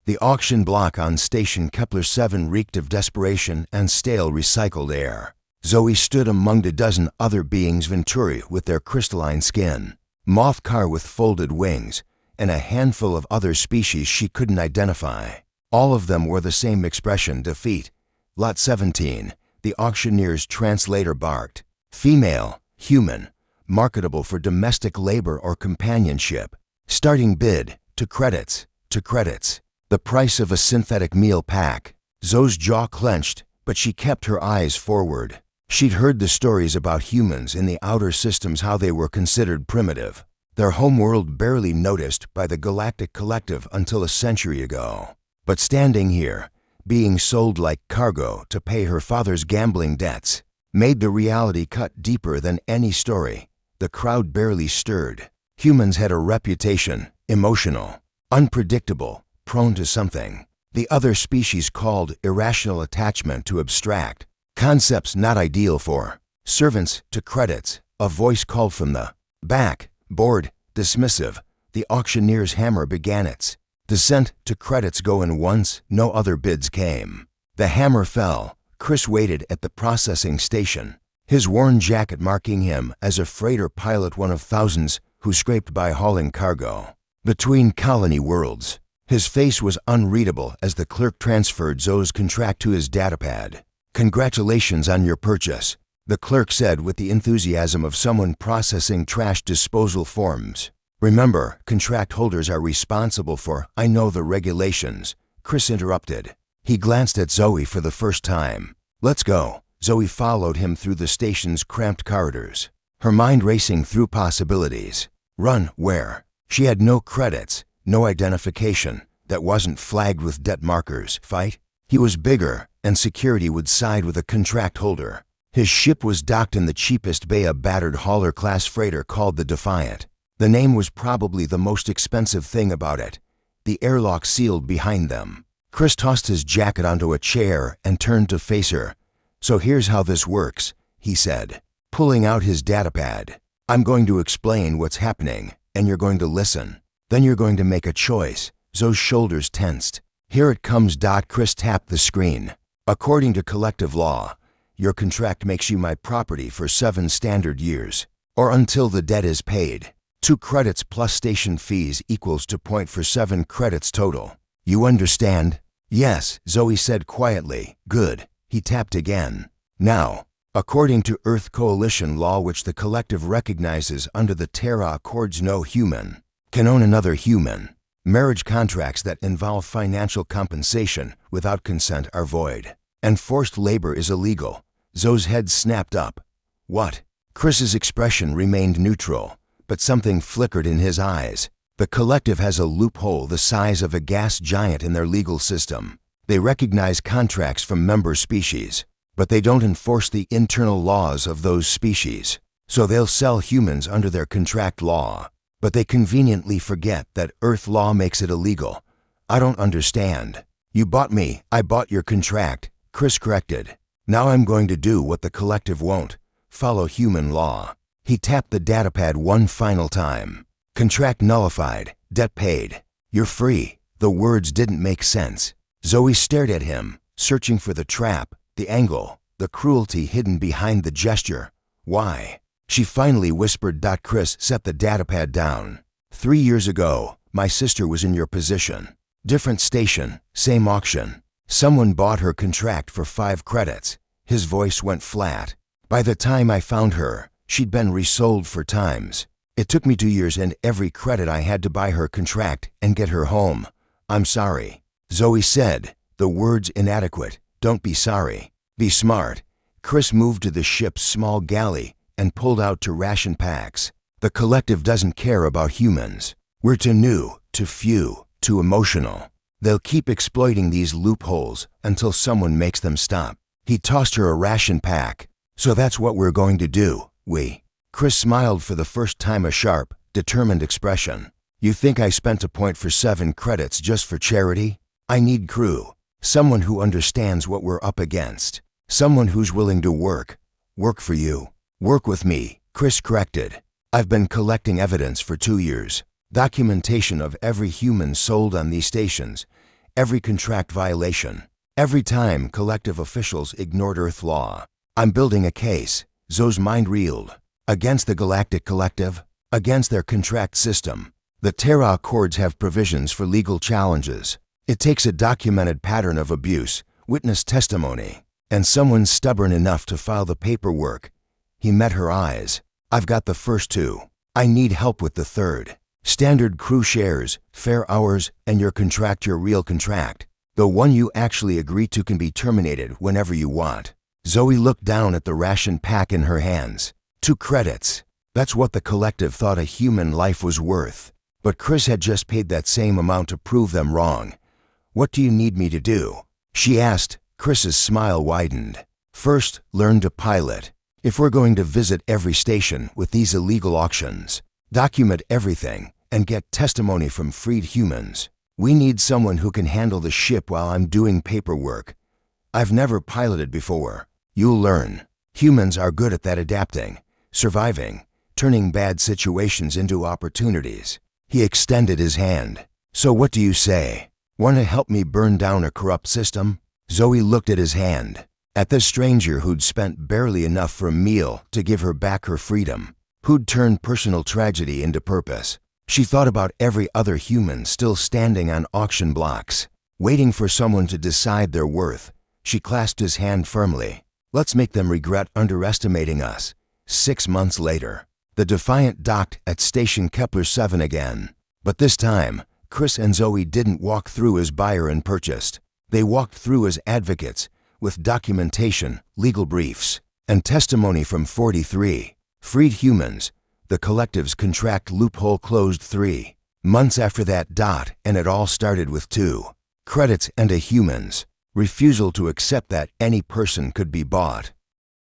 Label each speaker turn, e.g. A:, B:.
A: The auction block on Station Kepler 7 reeked of desperation and stale recycled air. Zoe stood among a dozen other beings Venturi with their crystalline skin, Mothcar with folded wings, and a handful of other species she couldn't identify. All of them wore the same expression: defeat. Lot 17, the auctioneer's translator barked. Female, human, marketable for domestic labor or companionship. Starting bid, to credits, to credits. The price of a synthetic meal pack. Zoe's jaw clenched, but she kept her eyes forward. She'd heard the stories about humans in the outer systems, how they were considered primitive, their homeworld barely noticed by the Galactic Collective until a century ago. But standing here, being sold like cargo to pay her father's gambling debts, made the reality cut deeper than any story. The crowd barely stirred. Humans had a reputation, emotional, unpredictable, prone to something the other species called irrational attachment, to abstract concepts not ideal for servants. To credits, a voice called from the back, bored, dismissive. The auctioneer's hammer began its descent. To credits, going once. No other bids came. The hammer fell. Chris waited at the processing station, his worn jacket marking him as a freighter pilot, one of thousands who scraped by hauling cargo between colony worlds. His face was unreadable as the clerk transferred Zoe's contract to his datapad. "Congratulations on your purchase," the clerk said with the enthusiasm of someone processing trash disposal forms. "Remember, contract holders are responsible for—" "I know the regulations," Chris interrupted. He glanced at Zoe for the first time. "Let's go." Zoe followed him through the station's cramped corridors, her mind racing through possibilities. Run where? She had no credits, no identification that wasn't flagged with debt markers. Fight? He was bigger, and security would side with a contract holder. His ship was docked in the cheapest bay, a battered hauler-class freighter called the Defiant. The name was probably the most expensive thing about it. The airlock sealed behind them. Chris tossed his jacket onto a chair and turned to face her. "So here's how this works," he said, pulling out his datapad. "I'm going to explain what's happening, and you're going to listen. Then you're going to make a choice." Zoe's shoulders tensed. "Here it comes." Chris tapped the screen. "According to collective law, your contract makes you my property for 7 standard years, or until the debt is paid. 2 credits plus station fees equals to point for 7 credits total. You understand?" "Yes," Zoe said quietly. "Good." He tapped again. "Now, according to Earth Coalition law, which the collective recognizes under the Terra Accords, no human can own another human. Marriage contracts that involve financial compensation without consent are void, and forced labor is illegal." Zoe's head snapped up. "What?" Chris's expression remained neutral, but something flickered in his eyes. "The collective has a loophole the size of a gas giant in their legal system. They recognize contracts from member species, but they don't enforce the internal laws of those species. So they'll sell humans under their contract law, but they conveniently forget that Earth law makes it illegal." "I don't understand." "You bought me, I bought your contract," Chris corrected. "Now I'm going to do what the collective won't: follow human law." He tapped the datapad one final time. "Contract nullified, debt paid. You're free." The words didn't make sense. Zoe stared at him, searching for the trap, the angle, the cruelty hidden behind the gesture. "Why?" she finally whispered. Chris set the datapad down. 3 years ago, my sister was in your position. Different station, same auction. Someone bought her contract for 5 credits. His voice went flat. By the time I found her, she'd been resold 4 times. It took me 2 years and every credit I had to buy her contract and get her home. I'm sorry." Zoe said, the words inadequate. "Don't be sorry. Be smart." Chris moved to the ship's small galley and pulled out 2 ration packs. "The collective doesn't care about humans. We're too new, too few, too emotional. They'll keep exploiting these loopholes until someone makes them stop." He tossed her a ration pack. "So that's what we're going to do, we." Chris smiled for the first time, a sharp, determined expression. "You think I spent a point for 7 credits just for charity? I need crew. Someone who understands what we're up against. Someone who's willing to work for you. Work with me," Chris corrected. "I've been collecting evidence for 2 years. Documentation of every human sold on these stations, every contract violation, every time collective officials ignored Earth law. I'm building a case, Zoe's mind reeled, against the Galactic Collective, against their contract system. The Terra Accords have provisions for legal challenges. It takes a documented pattern of abuse, witness testimony, and someone stubborn enough to file the paperwork. He met her eyes. I've got the first two. I need help with the third. Standard crew shares, fair hours, and your real contract. The one you actually agree to can be terminated whenever you want. Zoe looked down at the ration pack in her hands. 2 credits. That's what the collective thought a human life was worth. But Chris had just paid that same amount to prove them wrong. What do you need me to do? She asked. Chris's smile widened. First, learn to pilot. If we're going to visit every station with these illegal auctions, document everything, and get testimony from freed humans. We need someone who can handle the ship while I'm doing paperwork. I've never piloted before. You'll learn. Humans are good at that, adapting, surviving, turning bad situations into opportunities. He extended his hand. So what do you say? Want to help me burn down a corrupt system? Zoe looked at his hand, at the stranger who'd spent barely enough for a meal to give her back her freedom, who'd turned personal tragedy into purpose. She thought about every other human still standing on auction blocks, waiting for someone to decide their worth. She clasped his hand firmly. Let's make them regret underestimating us. 6 months later, the Defiant docked at Station Kepler 7 again. But this time, Chris and Zoe didn't walk through as buyer and purchased. They walked through as advocates, with documentation, legal briefs, and testimony from 43 freed humans. The collective's contract loophole closed 3 months after that dot, and it all started with 2 credits and a human's refusal to accept that any person could be bought.